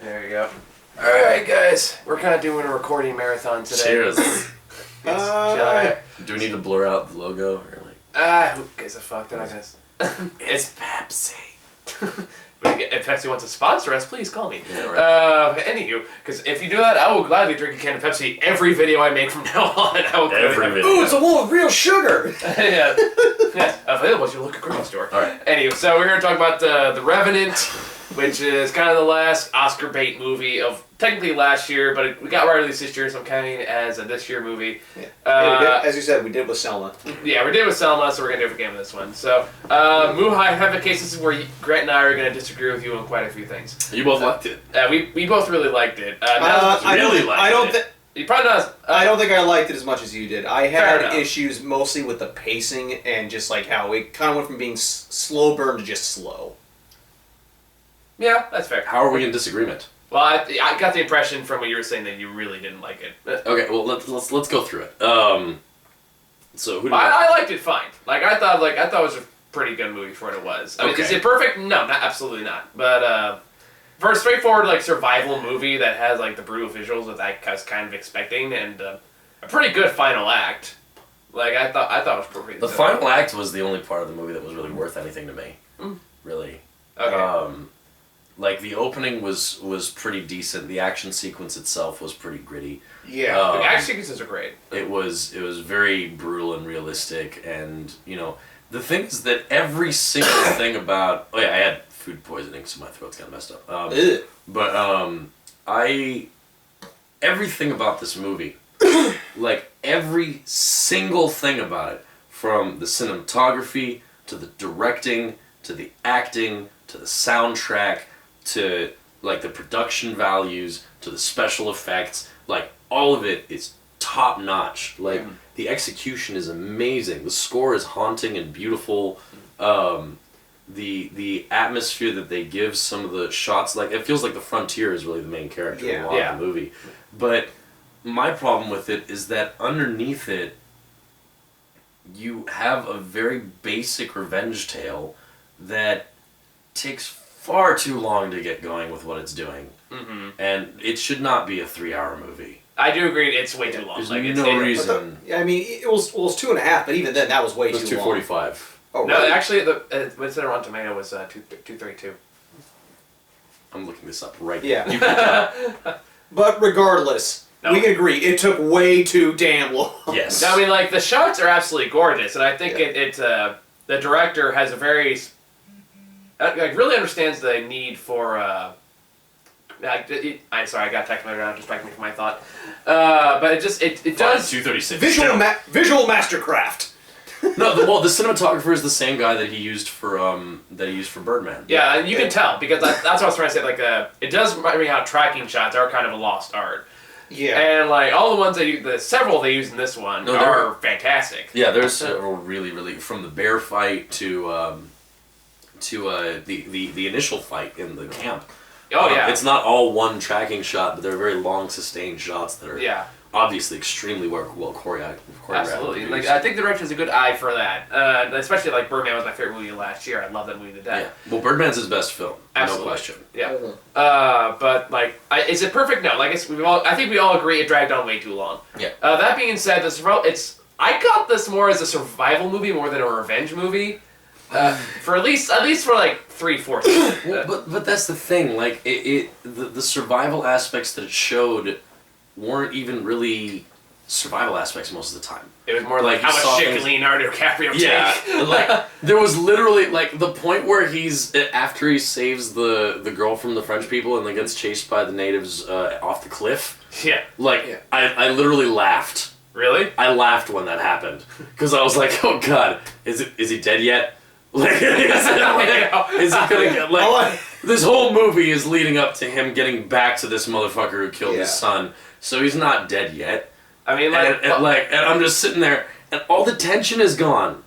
There you go. Alright, guys. We're kind of doing a recording marathon today. Cheers. Do we need to blur out the logo? Or like... who gives a fuck? They're not gonna... It's Pepsi. If Pepsi wants to sponsor us, please call me. Yeah, right. Anywho, because if you do that, I will gladly drink a can of Pepsi every video I make from now on. I will Every video. Ooh, it's a one with real sugar! yeah. Yeah, available at your local grocery store. Alright. Anyway, so we're here to talk about The Revenant, which is kind of the last Oscar bait movie of technically last year, but we got released this year, so I'm counting it as a this year movie. Yeah. As you said, we did with Selma. Yeah, we did with Selma, so we're going to do it again with this one. So, Mahan, I have a case. This is where Grant and I are going to disagree with you on quite a few things. You both liked it. We both really liked it. I don't think I liked it as much as you did. I had issues mostly with the pacing and just like how it kind of went from being slow burn to just slow. Yeah, that's fair. How are we in disagreement? Well, I got the impression from what you were saying that you really didn't like it. Okay, well let's go through it. So who? I liked it fine. I thought it was a pretty good movie for what it was. I mean, is it perfect? No, absolutely not. But for a straightforward survival movie that has the brutal visuals that I was kind of expecting and a pretty good final act. I thought it was perfect. The final act was the only part of the movie that was really worth anything to me. Really. Okay. The opening was pretty decent. The action sequence itself was pretty gritty. Yeah. The action sequences are great. It was very brutal and realistic, and the thing is that every single thing about I had food poisoning, so my throat's kind of messed up. Everything about this movie, every single thing about it, from the cinematography to the directing to the acting to the soundtrack to the production values to the special effects, all of it is top notch. The execution is amazing. The score is haunting and beautiful. The atmosphere that they give some of the shots, it feels like the frontier is really the main character in a lot of the movie. But my problem with it is that underneath it, you have a very basic revenge tale that takes far too long to get going with what it's doing. Mm-hmm. And it should not be a 3-hour movie. I do agree, it's way too long. There's no reason. It was 2.5, but even then that was way too long. It was 2:45. Oh, no, really? Actually, what's it on Tomato was 232. I'm looking this up right now. Yeah. But regardless, we can agree, it took way too damn long. Yes. I mean, the shots are absolutely gorgeous, and I think the director has a very... really understands the need for... I'm sorry, I got technical around, distracting me from my thought. But it does... 236. Visual mastercraft. No, the cinematographer is the same guy that he used for Birdman. Yeah, and you can tell, because that's what I was trying to say. It does remind me how tracking shots are kind of a lost art. Yeah. And all the ones several they use in this one are fantastic. Yeah, there's several really from the bear fight to the initial fight in the camp. Oh yeah. It's not all one tracking shot, but they're very long sustained shots that are obviously extremely well choreographed. Absolutely. I think the director has a good eye for that. Especially Birdman was my favorite movie last year. I love that movie to death. Yeah. Well, Birdman's his best film. Absolutely. No question. Yeah. But is it perfect? No. I think we all agree it dragged on way too long. Yeah. That being said, I got this more as a survival movie more than a revenge movie. For at least for 3/4. Well, but that's the thing. The survival aspects that it showed weren't even really survival aspects most of the time. It was more how much shit can Leonardo DiCaprio take. Yeah, there was literally the point where after he saves the girl from the French people and then gets chased by the natives off the cliff. Yeah. I literally laughed. Really? I laughed when that happened because I was like, oh god, is he dead yet? Is he gonna get this whole movie is leading up to him getting back to this motherfucker who killed his son, so he's not dead yet. I mean, and I'm just sitting there, and all the tension is gone.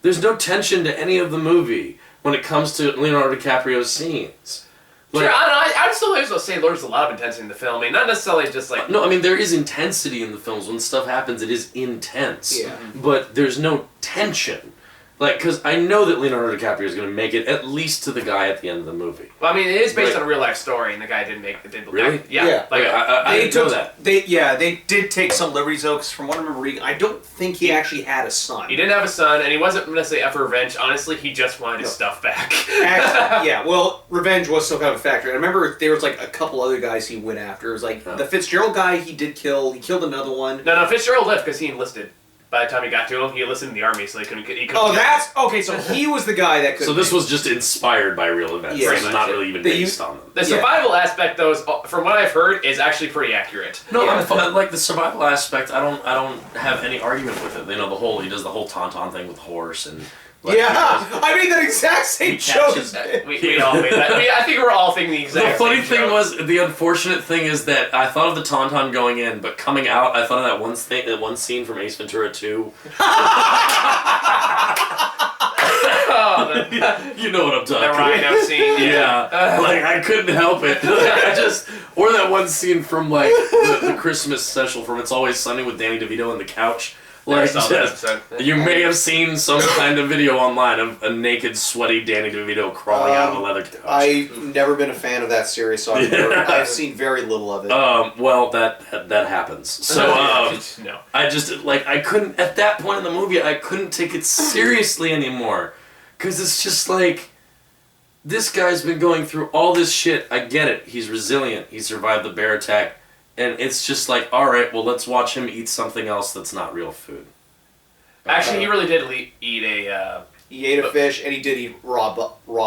There's no tension to any of the movie when it comes to Leonardo DiCaprio's scenes. Sure, I'd still say there's a lot of intensity in the film. I mean, not necessarily just No, I mean, there is intensity in the films. When stuff happens, it is intense. Yeah. But there's no tension. Like, because I know that Leonardo DiCaprio is going to make it at least to the guy at the end of the movie. Well, I mean, it is based on a real life story, and the guy didn't make it. Really? Yeah. Like, I didn't know that. They did take some liberties, though, because from what I remember reading, I don't think he actually had a son. He didn't have a son, and he wasn't necessarily after revenge. Honestly, he just wanted his stuff back. Actually, yeah, well, revenge was still kind of a factor. And I remember there was, like, a couple other guys he went after. It was, like, the Fitzgerald guy he did kill. He killed another one. No, Fitzgerald lived because he enlisted. By the time he got to him, he enlisted in the army, so he couldn't. Okay. So he was the guy that could. So this was just inspired by real events. Yeah, It's not really even based on them. The survival aspect, though, from what I've heard, is actually pretty accurate. No, like the survival aspect, I don't have any argument with it. You know, he does the whole tauntaun thing with the horse and. Like, I made that exact same joke. We all made that. I think we're all thinking the exact same The funny thing was, the unfortunate thing is that I thought of the tauntaun going in, but coming out, I thought of that one scene from Ace Ventura 2. You know what I'm talking about. The rhino scene. Yeah. Like, I couldn't help it. Or that one scene from, like, the Christmas special from It's Always Sunny with Danny DeVito on the couch. Like, you may have seen some kind of video online of a naked, sweaty Danny DeVito crawling out of a leather couch. I've never been a fan of that series, so I've seen very little of it. Well, that happens. So, no. I just, like, I couldn't, at that point in the movie, I couldn't take it seriously anymore. Because it's just like, this guy's been going through all this shit. I get it. He's resilient. He survived the bear attack. And it's just like, alright, well, let's watch him eat something else that's not real food. Actually, he really did eat a... He ate a fish, and he did eat raw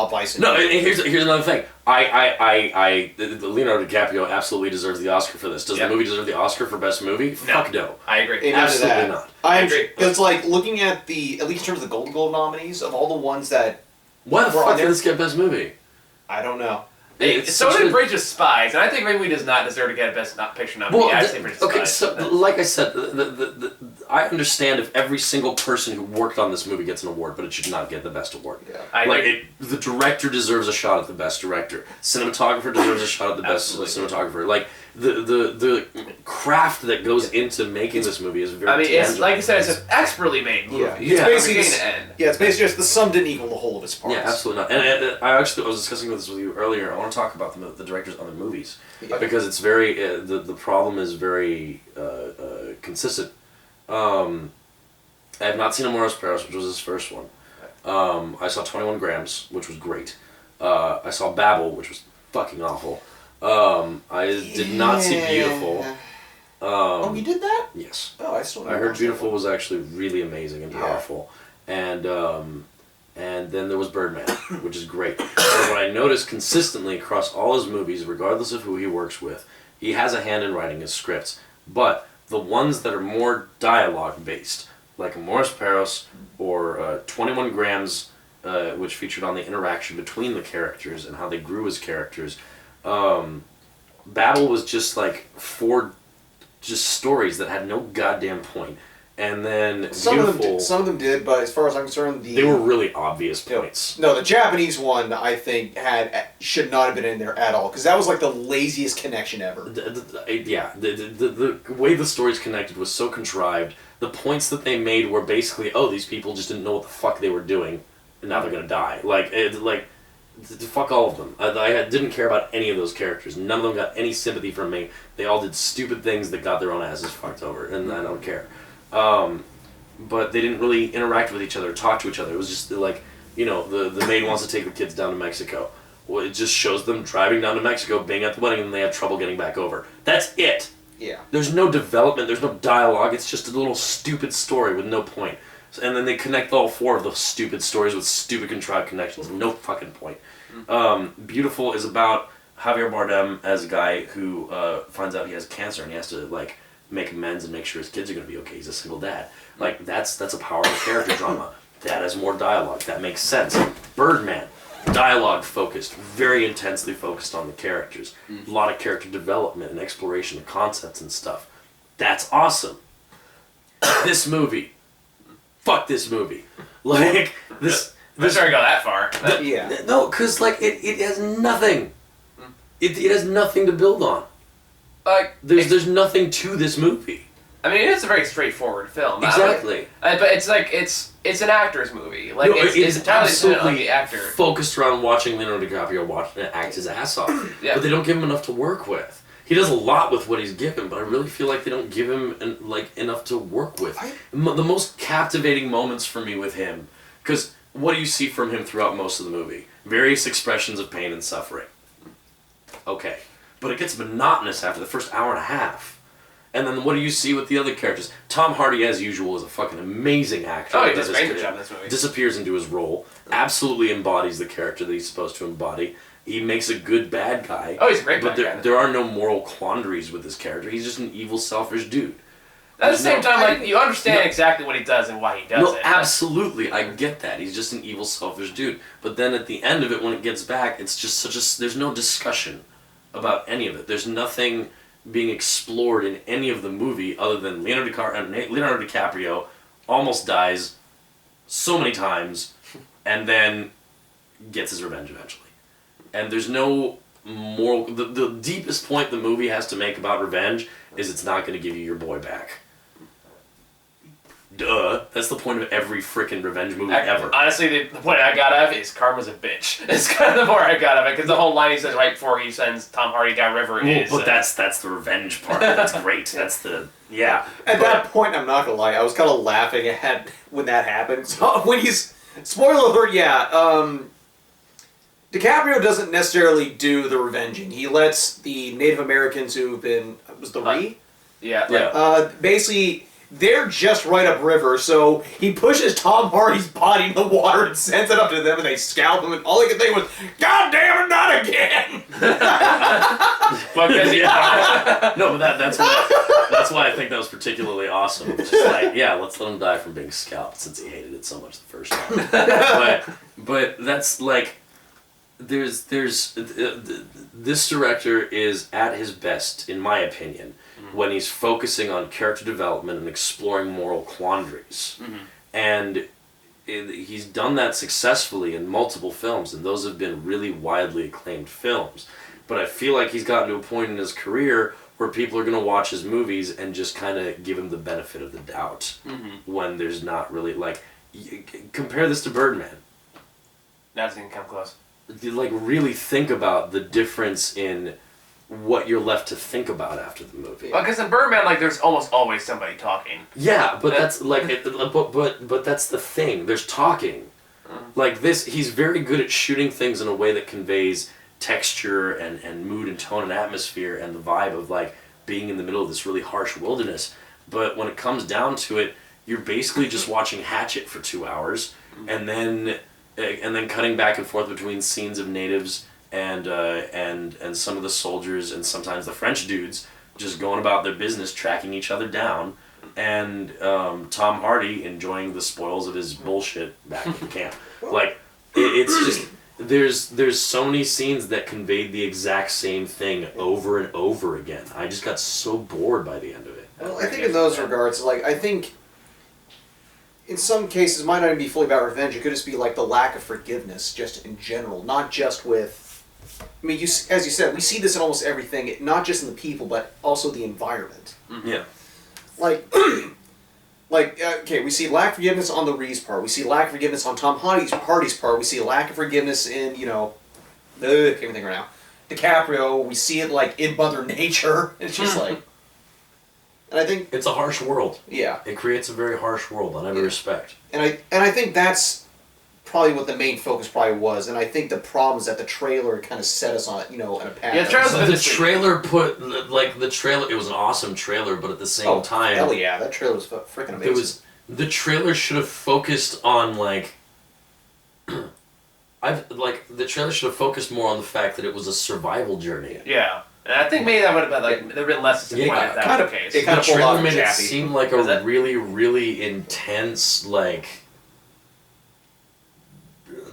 bison. No, here's another thing. Leonardo DiCaprio absolutely deserves the Oscar for this. Does the movie deserve the Oscar for Best Movie? Fuck no. I agree. Absolutely not. I agree. Because, like, looking at at least in terms of the Golden Globe nominees, of all the ones that... Why the fuck did this get Best Movie? I don't know. So did Bridge of Spies, and I think maybe he does not deserve to get a Best Picture nominee. Okay, so like I said, I understand if every single person who worked on this movie gets an award, but it should not get the Best Award. Yeah. The director deserves a shot at the Best Director. Cinematographer deserves a shot at the Best Cinematographer. Like the craft that goes into making this movie is very. It's like you said, it's an expertly made movie. It's basically it's basically just the sum didn't equal the whole of its parts. Yeah, absolutely not. And I was discussing this with you earlier. I want to talk about the director's other movies because it's very the problem is very consistent. I have not seen Amores Perros, which was his first one. I saw 21 Grams, which was great. I saw Babel, which was fucking awful. I did not see Beautiful. You did that? Yes. Oh, I still. I heard Beautiful was actually really amazing and powerful, and then there was Birdman, which is great. And what I noticed consistently across all his movies, regardless of who he works with, he has a hand in writing his scripts. But the ones that are more dialogue based, like Amores Perros or 21 Grams, which featured on the interaction between the characters and how they grew as characters. Babel was just like 4 stories that had no goddamn point. And then some of them did, but as far as I'm concerned, they were really obvious points. No, the Japanese one I think should not have been in there at all because that was like the laziest connection ever. The way the stories connected was so contrived. The points that they made were basically, these people just didn't know what the fuck they were doing, and now they're gonna die. Fuck all of them. I didn't care about any of those characters. None of them got any sympathy from me. They all did stupid things that got their own asses fucked over, and I don't care. But they didn't really interact with each other, talk to each other. It was just like, the maid wants to take the kids down to Mexico. Well, it just shows them driving down to Mexico, being at the wedding, and they have trouble getting back over. That's it. Yeah. There's no development. There's no dialogue. It's just a little stupid story with no point. And then they connect all 4 of those stupid stories with stupid contrived connections. No fucking point. Beautiful is about Javier Bardem as a guy who finds out he has cancer and he has to make amends and make sure his kids are going to be okay. He's a single dad. That's a powerful character drama. That has more dialogue. That makes sense. Birdman, dialogue focused, very intensely focused on the characters. A lot of character development and exploration of concepts and stuff. That's awesome. This movie. Fuck this movie. This. I'm sorry to go that far. No, because it has nothing. It has nothing to build on. There's nothing to this movie. I mean, it's a very straightforward film. Exactly. But it's like it's an actor's movie. Like No, it's entirely dependent on absolutely the actor. focused around watching Leonardo DiCaprio act his ass off. Yeah. But they don't give him enough to work with. He does a lot with what he's given, but I really feel like they don't give him enough to work with. The most captivating moments for me with him, because what do you see from him throughout most of the movie? Various expressions of pain and suffering. Okay. But it gets monotonous after the first hour and a half. And then what do you see with the other characters? Tom Hardy, as usual, is a fucking amazing actor. Oh, he does a great job in this movie. Disappears into his role. Absolutely embodies the character that he's supposed to embody. He makes a good bad guy. Oh, he's a great bad guy. But there are no moral quandaries with this character. He's just an evil, selfish dude. At the same time, like, you understand exactly what he does and why he does it. No, absolutely. I get that. He's just an evil, selfish dude. But then at the end of it, when it gets back, it's just there's no discussion about any of it. There's nothing being explored in any of the movie other than Leonardo DiCaprio almost dies so many times and then gets his revenge eventually. And there's no moral... The deepest point the movie has to make about revenge is it's not going to give you your boy back. Duh. That's the point of every frickin' revenge movie ever. Honestly, the point I got out of it is karma's a bitch. It's kind of the more I got of it, because the whole line he says right before he sends Tom Hardy downriver is... But that's the revenge part. That's great. That's the... Yeah. At that point, I'm not gonna lie, I was kind of laughing at when that happened. So when he's... Spoiler alert, yeah. DiCaprio doesn't necessarily do the revenging. He lets the Native Americans who've been... Was the Ree? Yeah. Basically... They're just right upriver, so he pushes Tom Hardy's body in the water and sends it up to them, and they scalp him, and all he could think was, God damn it, not again! No, but that's why I think that was particularly awesome. It's just like, yeah, let's let him die from being scalped, since he hated it so much the first time. but that's like, this director is at his best, in my opinion, when he's focusing on character development and exploring moral quandaries. Mm-hmm. And he's done that successfully in multiple films, and those have been really widely acclaimed films. But I feel like he's gotten to a point in his career where people are going to watch his movies and just kind of give him the benefit of the doubt when there's not really, like, compare this to Birdman. That doesn't even come close. Like, really think about the difference in what you're left to think about after the movie. Well, because in Birdman, like, there's almost always somebody talking. Yeah, but that's like, but that's the thing. There's talking. Like this, he's very good at shooting things in a way that conveys texture and mood and tone and atmosphere and the vibe of like being in the middle of this really harsh wilderness. But when it comes down to it, you're basically just watching Hatchet for 2 hours and then cutting back and forth between scenes of natives and some of the soldiers and sometimes the French dudes just going about their business, tracking each other down, and Tom Hardy enjoying the spoils of his bullshit back at the camp. Like, it's just, there's so many scenes that conveyed the exact same thing over and over again. I just got so bored by the end of it. Well, I think in those regards, like, I think in some cases it might not even be fully about revenge. It could just be like the lack of forgiveness just in general, not just with... I mean, as you said, we see this in almost everything, not just in the people, but also the environment. Yeah. Like, okay, we see lack of forgiveness on the Ree's part. We see lack of forgiveness on Tom Hardy's part. We see lack of forgiveness in, can't even think right now. DiCaprio, we see it, like, in Mother Nature. It's just like... And I think... It's a harsh world. Yeah. It creates a very harsh world on every respect. And I think that's probably what the main focus probably was, and I think the problem is that the trailer kind of set us on, on a path. Yeah, the trailer it was an awesome trailer, but at the same time... hell yeah, that trailer was freaking amazing. The trailer should have focused on, like... the trailer should have focused more on the fact that it was a survival journey. Yeah. And I think maybe that would have been, like, there would have been less disappointment if that was the case. The trailer made it seem like a really, really intense, like...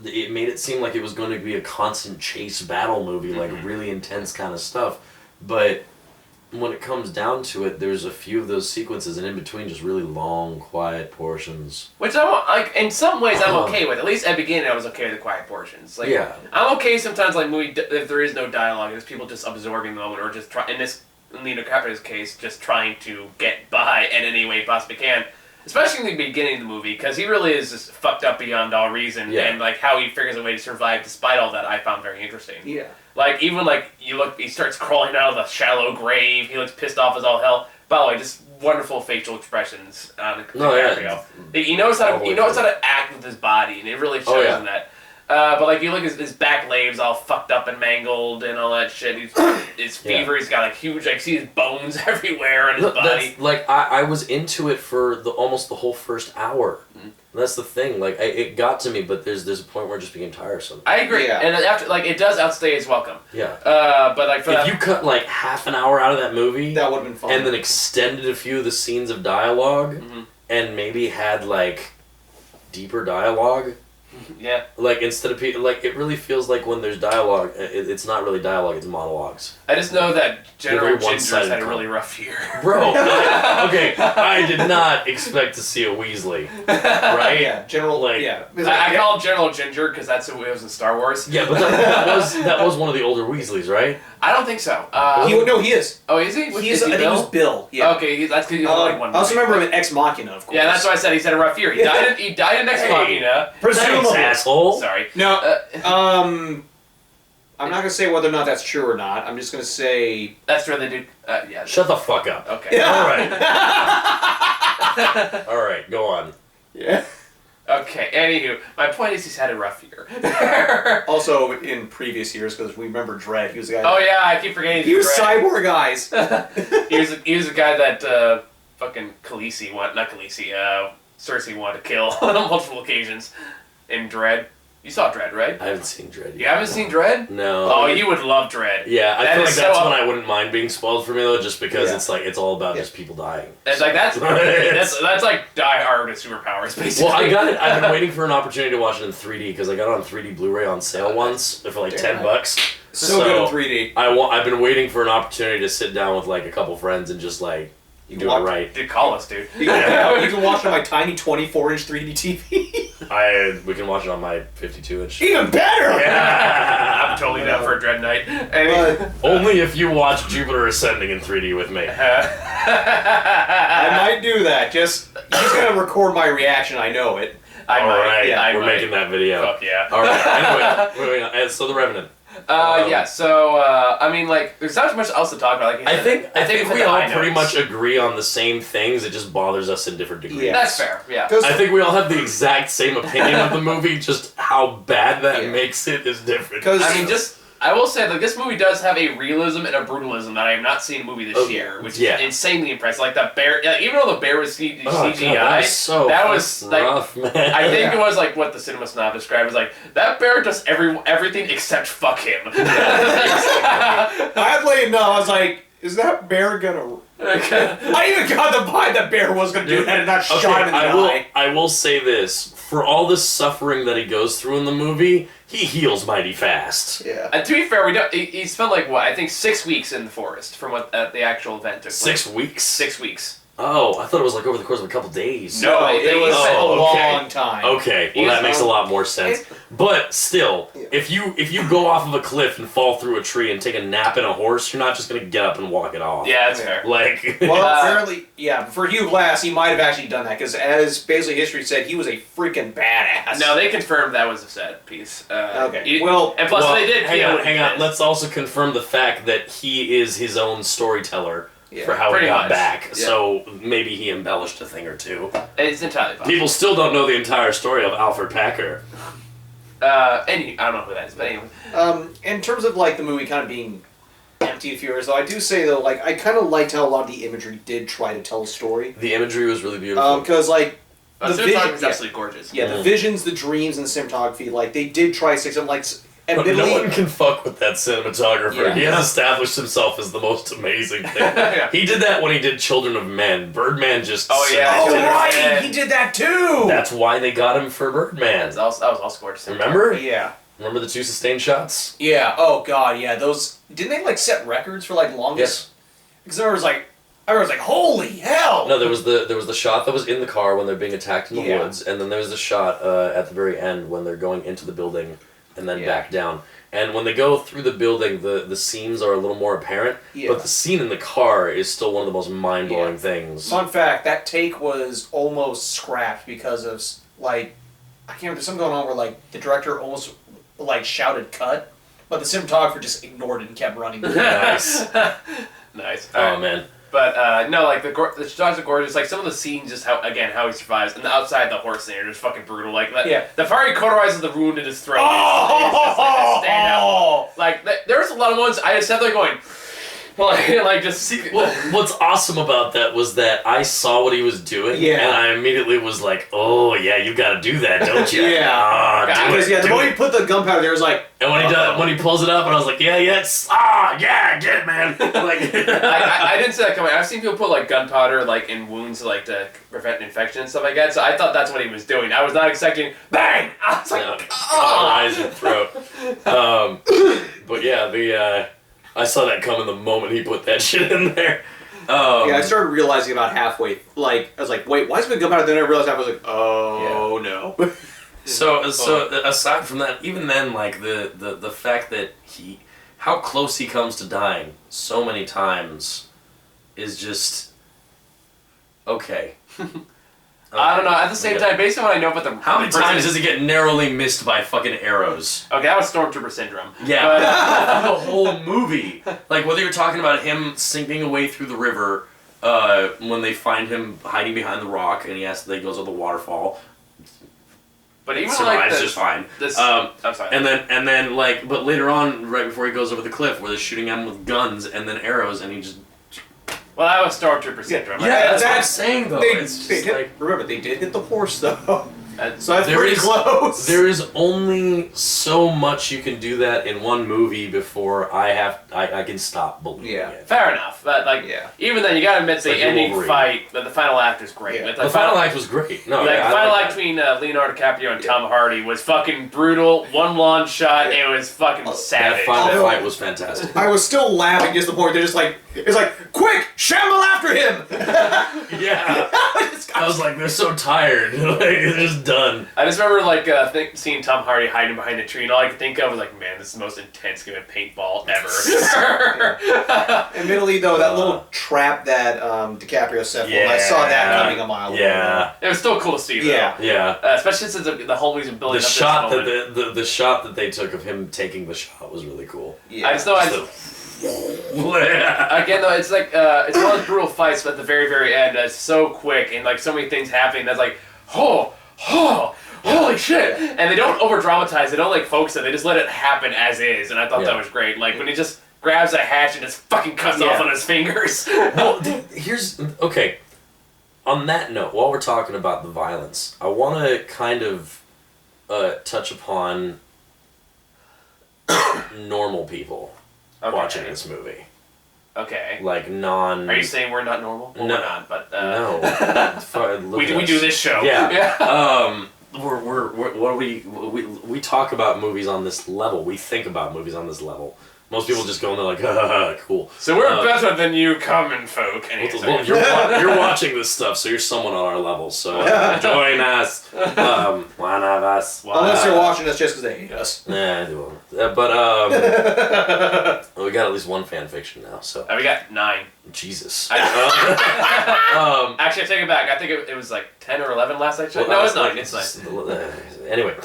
It made it seem like it was going to be a constant chase battle movie, like really intense kind of stuff. But when it comes down to it, there's a few of those sequences, and in between, just really long, quiet portions. Which in some ways I'm okay with. At least at the beginning, I was okay with the quiet portions. I'm okay sometimes, like movie if there is no dialogue, it's people just absorbing the moment or just try. In this in Leonardo DiCaprio's case, just trying to get by in any way he possibly can. Especially in the beginning of the movie, because he really is just fucked up beyond all reason, and like how he figures a way to survive despite all that, I found very interesting. Yeah. Like even like he starts crawling out of the shallow grave. He looks pissed off as all hell. By the way, just wonderful facial expressions on DiCaprio. He knows how to act with his body, and it really shows in that. But like you look at his back legs all fucked up and mangled and all that shit. His fever. He's got like huge. Like see his bones everywhere on his body. Like I was into it for almost the whole first hour. Mm-hmm. That's the thing. Like it got to me, but there's a point where it just became tiresome. I agree. Yeah. And after like it does outstay its welcome. Yeah. But like if you cut like half an hour out of that movie, that would have been fun. And then extended a few of the scenes of dialogue, and maybe had like deeper dialogue. Yeah. Like instead of like it really feels like when there's dialogue, it's not really dialogue; it's monologues. I just know that General Ginger's had a really rough year. Bro, okay, I did not expect to see a Weasley, right? Yeah, General. Like, I call him General Ginger because that's who it was in Star Wars. Yeah, but that was one of the older Weasleys, right? I don't think so. He is. Oh, is he? I think he was Bill. Yeah. Okay, that's because he's only like one. I also remember him in Ex Machina, of course. Yeah, that's why I said he's had a rough year. He died in Ex Machina. Presumably, asshole. Sorry. No. I'm not gonna say whether or not that's true or not. I'm just gonna say that's true. They do. Yeah. Shut the fuck up. Okay. All right. All right. Go on. Yeah. Okay, anywho, my point is he's had a rough year. Also, in previous years, because we remember Dredd, he was the guy. Oh yeah, I keep forgetting. He was Cyborg Guys. he was the guy that fucking Cersei wanted to kill on multiple occasions in Dredd. You saw Dredd, right? I haven't seen Dredd yet. You haven't seen Dredd? No. Oh, you would love Dredd. Yeah, I feel like that's when I wouldn't mind being spoiled for me though, just because it's all about just people dying. It's like that's like Die Hard with superpowers, basically. Well, I've been waiting for an opportunity to watch it in 3D because I got it on 3D Blu-ray on sale once for like $10. So good in 3D. I've been waiting for an opportunity to sit down with like a couple friends and just like do it right. Dude, call us, dude. You can watch it on my tiny 24-inch 3D TV. We can watch it on my 52-inch. Even better! Yeah, I'm totally down for a Dread night. Only if you watch Jupiter Ascending in 3D with me. I might do that. Just he's gonna record my reaction. I know it. We're making that video. Fuck yeah. All right. Anyway, so The Revenant. So I mean, like, there's not much else to talk about. Like, I think we all pretty much agree on the same things. It just bothers us in different degrees. That's fair. Yeah. I think we all have the exact same opinion of the movie. Just how bad that makes it is different. I mean, I will say that this movie does have a realism and a brutalism that I have not seen in a movie this year, which is insanely impressive. Like the bear, even though the bear was CGI, that was rough, man. I think it was like what the cinema snob described as like that bear does everything except fuck him. I played no. I was like, is that bear gonna? I even got the vibe that bear was gonna do that and not shot him in the eye. I will say this: for all the suffering that he goes through in the movie, he heals mighty fast. Yeah. And to be fair, he spent like what I think 6 weeks in the forest from what the actual event took place. 6 weeks. 6 weeks. Oh, I thought it was like over the course of a couple days. No, it was a long time. Okay, well that makes a lot more sense. But still, if you go off of a cliff and fall through a tree and take a nap in a horse, you're not just gonna get up and walk it off. Yeah, that's fair. Like, well, apparently, for Hugh Glass, he might have actually done that because, as basically history said, he was a freaking badass. No, they confirmed that was a set piece. Okay. And plus they did. Hang on. Let's also confirm the fact that he is his own storyteller. For how he got back, so maybe he embellished a thing or two. It's entirely possible. People still don't know the entire story of Alfred Packer. I don't know who that is, but anyway. In terms of like the movie kind of being empty of fears, though, I do say though, like I kind of liked how a lot of the imagery did try to tell a story. The imagery was really beautiful. Because like the cinematography was absolutely gorgeous. Yeah, the visions, the dreams, and the cinematography, like they did try to like. But no one can fuck with that cinematographer. Yeah. He has established himself as the most amazing thing. He did that when he did Children of Men. Birdman just... Oh, right! He did that too! That's why they got him for Birdman. That was also gorgeous. Remember? Yeah. Remember the 2 sustained shots? Yeah. Oh, God, yeah. Those... Didn't they, like, set records for, like, longest? Yes. Because I was like, holy hell! No, there was the shot that was in the car when they're being attacked in the woods, and then there was the shot at the very end when they're going into the building and then back down. And when they go through the building, the seams are a little more apparent. Yeah. But the scene in the car is still one of the most mind-blowing things. Fun fact, that take was almost scrapped because of, like, I can't remember, there's something going on where, like, the director almost, like, shouted cut, but the cinematographer just ignored it and kept running. Nice. Nice. Oh, man. But, no, like, the shots are gorgeous. Like, some of the scenes, just how he survives. And the outside, the horse thing are just fucking brutal. Like, the fire he cauterizes the wound in his throat. It's just like a standout. Like, there's a lot of ones I just sat there going... like just see. Well, what's awesome about that was that I saw what he was doing, and I immediately was like, "Oh yeah, you got to do that, don't you?" The moment he put the gunpowder there, it was like, and when he pulls it up, and I was like, "Yeah, get it, man!" Like, I didn't see that coming. I've seen people put like gunpowder like in wounds like to prevent infection and stuff like that. So I thought that's what he was doing. I was not expecting bang. I was like, eyes and throat. But yeah, I saw that coming the moment he put that shit in there. I started realizing about halfway. Like, I was like, wait, why is the gunpowder? Then I realized I was like, oh no. So aside from that, even then, like the fact that how close he comes to dying so many times is just okay. I don't know. At the same time, based on what I know about the... How many times does he get narrowly missed by fucking arrows? Okay, that was Stormtrooper syndrome. Yeah, the whole movie. Like, whether you're talking about him sinking away through the river, when they find him hiding behind the rock, and he goes on the waterfall. But even survives just fine. I'm sorry. And then, like, but later on, right before he goes over the cliff, where they're shooting at him with guns and then arrows, and he just... Well, that was Stormtrooper syndrome. Yeah, that's what I'm saying, though. Remember, they did hit the horse, though. So that's pretty close. There is only so much you can do that in one movie before I can stop believing it. Fair enough. But even then, you gotta admit the ending fight, the final act is great. Yeah. The final act was great. No, the final act between Leonardo DiCaprio and Tom Hardy was fucking brutal. One long shot, it was fucking savage. That final fight was fantastic. I was still laughing just the point. They're just like, it's like, quick, shamble after him. Yeah. I was like, they're so tired. Like, they're just done. I just remember seeing Tom Hardy hiding behind a tree, and all I could think of was like, man, this is the most intense game of paintball ever. Admittedly, though, that little trap that DiCaprio set for, I saw that coming a mile away. Yeah, it was still cool to see, though. Yeah. Especially since the whole movie's been building up. The shot that they took of him taking the shot was really cool. Yeah. Again, though, it's like it's one of those brutal fights, but at the very, very end, it's so quick and like so many things happening. That's like, holy shit! And they don't over dramatize. They don't like focus it. They just let it happen as is. And I thought that was great. Like when he just grabs a hatch and just fucking cuts off on his fingers. Well, okay. On that note, while we're talking about the violence, I want to kind of touch upon normal people watching this movie. Okay. Like non... Are you saying we're not normal? Well, no. we're not, but... No. we do this show. Yeah. We talk about movies on this level. We think about movies on this level. Most people just go and they're like, cool. So we're better than you common folk. Well, you're watching this stuff, so you're someone on our level. So join us. One of us. Unless you're watching us just because they hate us. Nah, they won't. But we got at least one fan fiction now. So we got 9. Jesus. Actually, I take it back. I think it was like 10 or 11 last I checked. No, it's 9. It's 9. Anyway,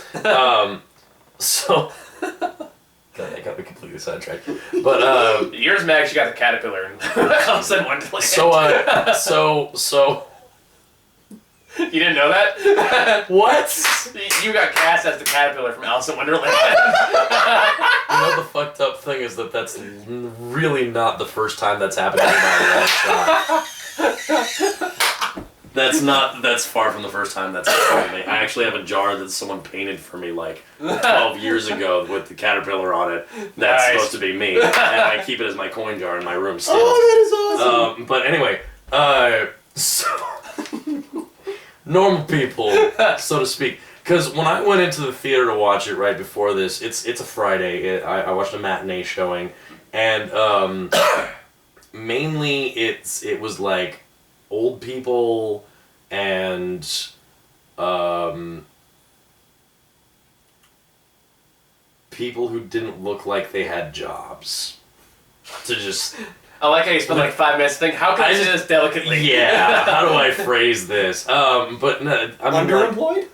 so. God, I got me completely sidetracked. But yours, Max, you got the caterpillar in Wonderland. So you didn't know that? What? You got cast as the caterpillar from Alice in Wonderland. You know the fucked up thing is that's really not the first time that's happened to me in my life. That's far from the first time that's happened to me. I actually have a jar that someone painted for me like 12 years ago with the caterpillar on it. That's supposed to be me. And I keep it as my coin jar in my room still. Oh, that is awesome! But anyway, so normal people, so to speak. Because when I went into the theater to watch it right before this, it's a Friday. I watched a matinee showing, and mainly it was like old people and people who didn't look like they had jobs. To just... I like how you spent like 5 minutes thinking, how can I say this delicately? Yeah, how do I phrase this? But no, I mean, underemployed?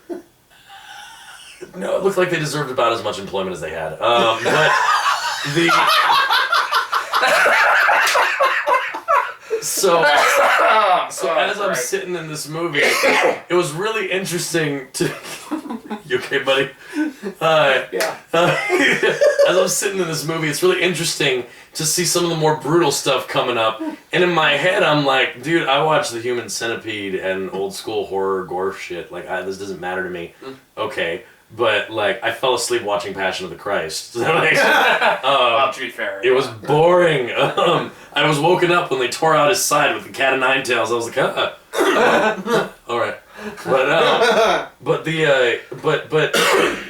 No, it looked like they deserved about as much employment as they had. But the... So as I'm sitting in this movie, it was really interesting to... You okay, buddy? Yeah. As I'm sitting in this movie, it's really interesting to see some of the more brutal stuff coming up. And in my head, I'm like, dude, I watch The Human Centipede and old school horror gore shit. Like, this doesn't matter to me. Okay. But, like, I fell asleep watching Passion of the Christ. Well, to be fair. It was boring. I was woken up when they tore out his side with the cat of nine tails. I was like, all right. But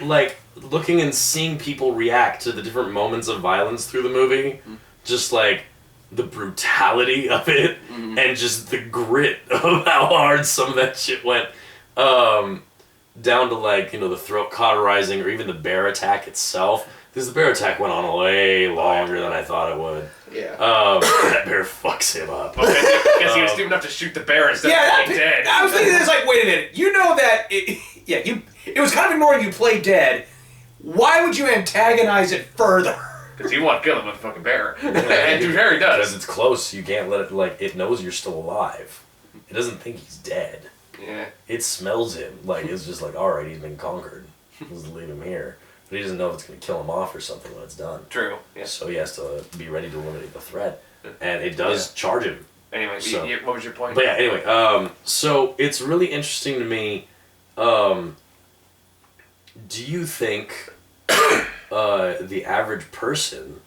like, looking and seeing people react to the different moments of violence through the movie, just like the brutality of it, and just the grit of how hard some of that shit went, down to like, you know, the throat cauterizing or even the bear attack itself. Because the bear attack went on way longer than I thought it would. Yeah. That bear fucks him up. Because he was stupid enough to shoot the bear instead of playing dead. I was thinking this, like, wait a minute. You know that, it was kind of ignoring you play dead. Why would you antagonize it further? Because you want to kill him with a fucking bear. And to be fair, he does. Because it's close, you can't let it, like, it knows you're still alive. It doesn't think he's dead. Yeah. It smells him. Like, it's just like, alright, he's been conquered. Let's leave him here. But he doesn't know if it's going to kill him off or something when it's done. True. Yeah. So he has to be ready to eliminate the threat. And it does charge him. Anyway, what was your point? But yeah, anyway, so it's really interesting to me. Do you think the average person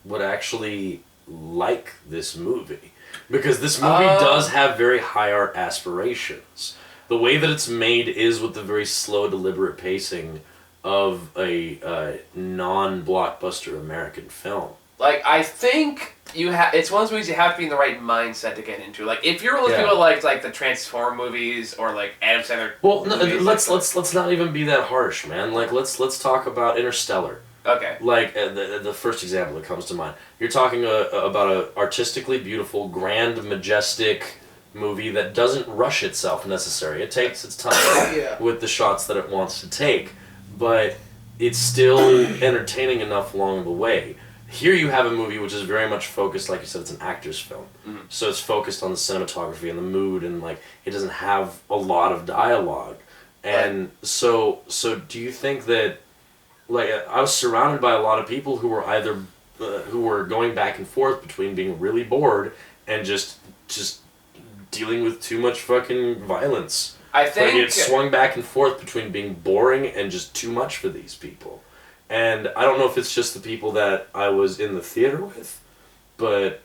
would actually like this movie? Because this movie does have very high art aspirations. The way that it's made is with the very slow, deliberate pacing of a non-blockbuster American film. Like, I think it's one of those movies you have to be in the right mindset to get into. Like, if you're one of those people like the Transform movies or like Adam Sandler. Well, no, let's not even be that harsh, man. Like, let's talk about Interstellar. Okay. Like the first example that comes to mind. You're talking about a artistically beautiful, grand, majestic movie that doesn't rush itself necessarily. It takes its time with the shots that it wants to take, but it's still entertaining enough along the way. Here you have a movie which is very much focused, like you said, it's an actor's film. So it's focused on the cinematography and the mood, and like it doesn't have a lot of dialogue. And so do you think that, like, I was surrounded by a lot of people who were either who were going back and forth between being really bored and just dealing with too much fucking violence. I think it swung back and forth between being boring and just too much for these people. And I don't know if it's just the people that I was in the theater with, but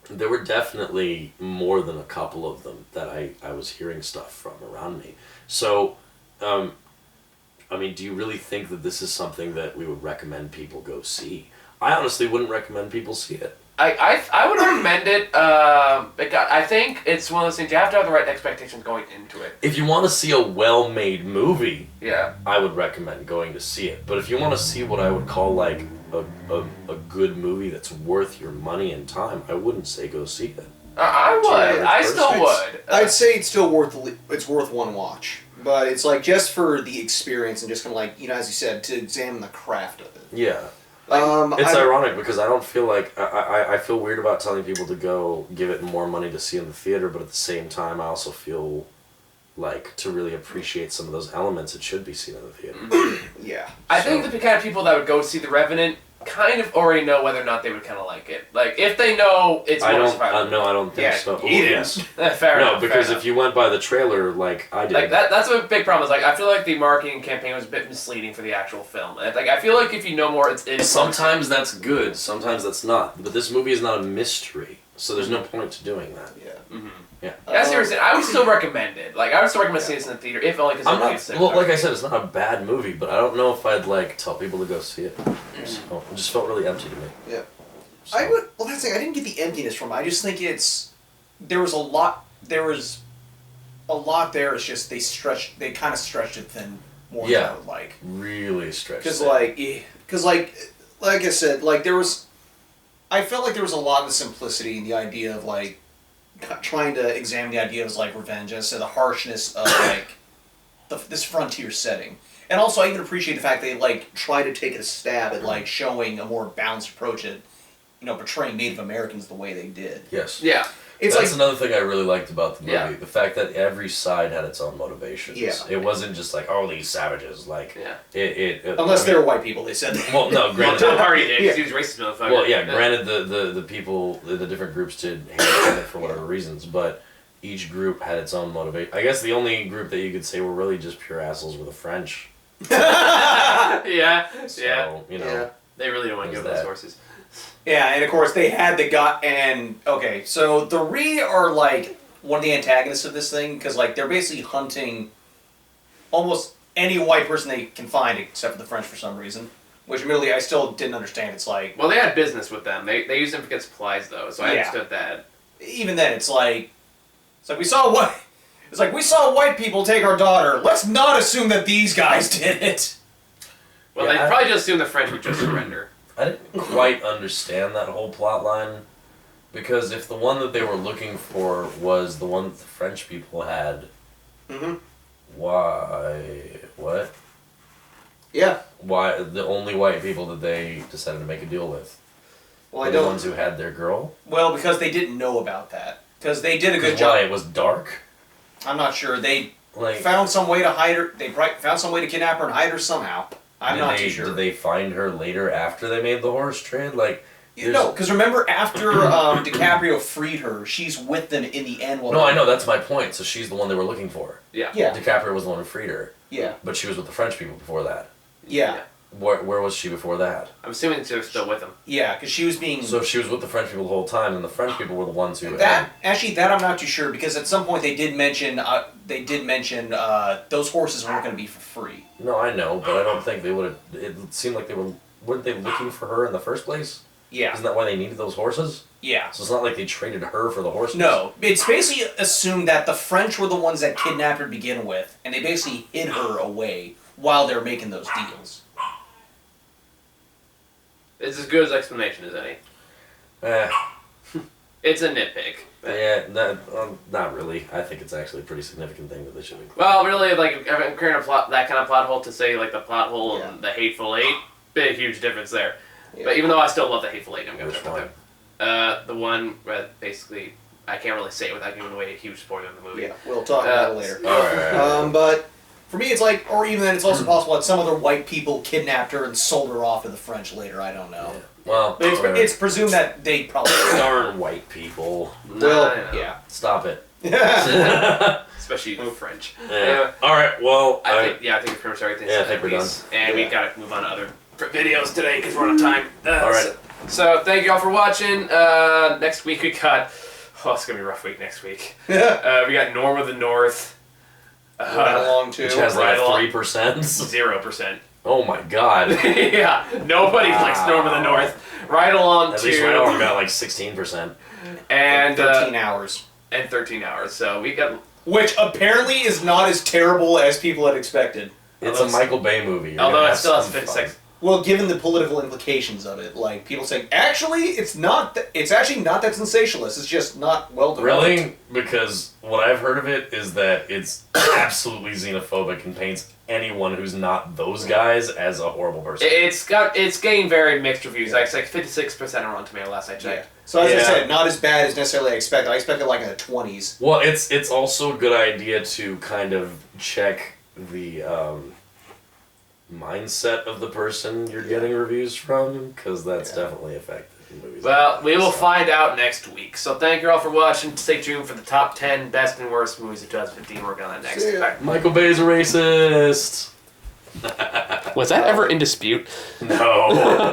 there were definitely more than a couple of them that I was hearing stuff from around me. So, I mean, do you really think that this is something that we would recommend people go see? I honestly wouldn't recommend people see it. I would recommend it. I think it's one of those things, you have to have the right expectations going into it. If you want to see a well-made movie, yeah, I would recommend going to see it. But if you want to see what I would call like a good movie that's worth your money and time, I wouldn't say go see it. I would. I still would. I'd say it's still worth one watch. But it's like just for the experience and just kind of like, you know, as you said, to examine the craft of it. Yeah. It's ironic because I don't feel like I feel weird about telling people to go give it more money to see in the theater, but at the same time I also feel like to really appreciate some of those elements it should be seen in the theater. Yeah. I think the kind of people that would go see The Revenant kind of already know whether or not they would kind of like it. Like, if they know it's more survival. No, I don't think so. Yes. Fair enough. Because if you went by the trailer, like I did. Like, that's a big problem. Is like, I feel like the marketing campaign was a bit misleading for the actual film. And like, I feel like if you know more, it's sometimes that's good, sometimes that's not. But this movie is not a mystery, so there's no point to doing that. Yeah. Mm-hmm. Yeah. That's seriously, I would still recommend it. Like, I would still recommend seeing this in the theater, if only because like I said, it's not a bad movie, but I don't know if I'd like tell people to go see it. So, it just felt really empty to me. Yeah. So. Well, that's the thing. I didn't get the emptiness from it. I just think there was a lot there. It's just they kind of stretched it thin more than I would like. Really stretched. Because like I said, like I felt like there was a lot of simplicity in the idea of like trying to examine the idea of like revenge, as I said, the harshness of like this frontier setting. And also, I even appreciate the fact they like try to take a stab at like showing a more balanced approach at, portraying Native Americans the way they did. Yes. Yeah. That's another thing I really liked about the movie. Yeah. The fact that every side had its own motivations. Yeah. It wasn't just like, oh, these savages. Like, Unless they were white people, they said that. Well, no, granted. Tom Hardy did, because he was racist motherfucker. Well, yeah, granted the people, the different groups did hate each other for whatever reasons, but each group had its own motivation. I guess the only group that you could say were really just pure assholes were the French. Yeah. So, They really don't want to give those horses. Yeah, and of course they had the guy, and okay, so the Ree are like one of the antagonists of this thing, because like they're basically hunting almost any white person they can find, except for the French for some reason, which admittedly I still didn't understand. It's like... Well, they had business with them. They used them to get supplies, though, so I understood that. Even then, it's like we saw white people take our daughter. Let's not assume that these guys did it. Well, they probably just assumed the French would just surrender. I didn't quite understand that whole plot line, because if the one that they were looking for was the one that the French people had, why? What? Yeah. Why the only white people that they decided to make a deal with? Well, the ones who had their girl? Well, because they didn't know about that. Because they did a good job. job. Why? It was dark? I'm not sure. They found some way to hide her. They found some way to kidnap her and hide her somehow. I'm not too sure. Did they find her later after they made the horse trade? No, because remember after DiCaprio freed her, she's with them in the end. No, I know, that's my point. So she's the one they were looking for. Yeah. DiCaprio was the one who freed her. Yeah. But she was with the French people before that. Yeah. Where was she before that? I'm assuming she was still with them. Yeah, because she was being... So if she was with the French people the whole time, then the French people were the ones who... Actually, that I'm not too sure, because at some point they did mention those horses weren't going to be for free. No, I know, but I don't think they would have... It seemed like they were... Weren't they looking for her in the first place? Yeah. Isn't that why they needed those horses? Yeah. So it's not like they traded her for the horses? No. It's basically assumed that the French were the ones that kidnapped her to begin with, and they basically hid her away while they were making those deals. It's as good as explanation as any. It's a nitpick. Yeah, not really. I think it's actually a pretty significant thing that they should include. Well, really, like, I'm carrying that kind of plot hole to say, like, the plot hole and the Hateful Eight, big, huge difference there. Yeah. But even though I still love the Hateful Eight, I'm going to talk about that. The one where basically, I can't really say it without giving away a huge spoiler in the movie. Yeah, we'll talk about it later. All right. But for me, it's like, or even then, it's also possible that some other white people kidnapped her and sold her off to the French later. I don't know. Yeah. Well, but it's presumed that they probably darn white people. Well, yeah. Stop it. Especially the French. Yeah. All right. Well, I think we pretty much everything. Yeah, I think we're done. And we gotta move on to other videos today because we're on time. All right. So thank you all for watching. Next week we got. Oh, it's gonna be a rough week next week. We got Norm of the North. Right along too. Which has like 3%. 0%. Oh my god. Yeah, nobody likes Norm of the North. Right along At least right along got like 16%. And 13 hours. And 13 hours. So we got... Which apparently is not as terrible as people had expected. It's a Michael Bay movie. Although it still has 56. Well, given the political implications of it, like people saying, actually, it's actually not that sensationalist. It's just not well developed. Really? Because what I've heard of it is that it's absolutely xenophobic and paints anyone who's not those guys as a horrible person. It's getting very mixed reviews. Like 56% on Rotten Tomato last I checked. Yeah. So as I said, not as bad as necessarily I expected. I expected like in the 20s. Well, it's also a good idea to kind of check the mindset of the person you're getting reviews from, because that's definitely effective in movies. Well, we will find out next week. So thank you all for watching. Stay tuned for the top 10 best and worst movies of 2015. We're working on that next. Right. Michael Bay's a racist. Was that ever in dispute? No.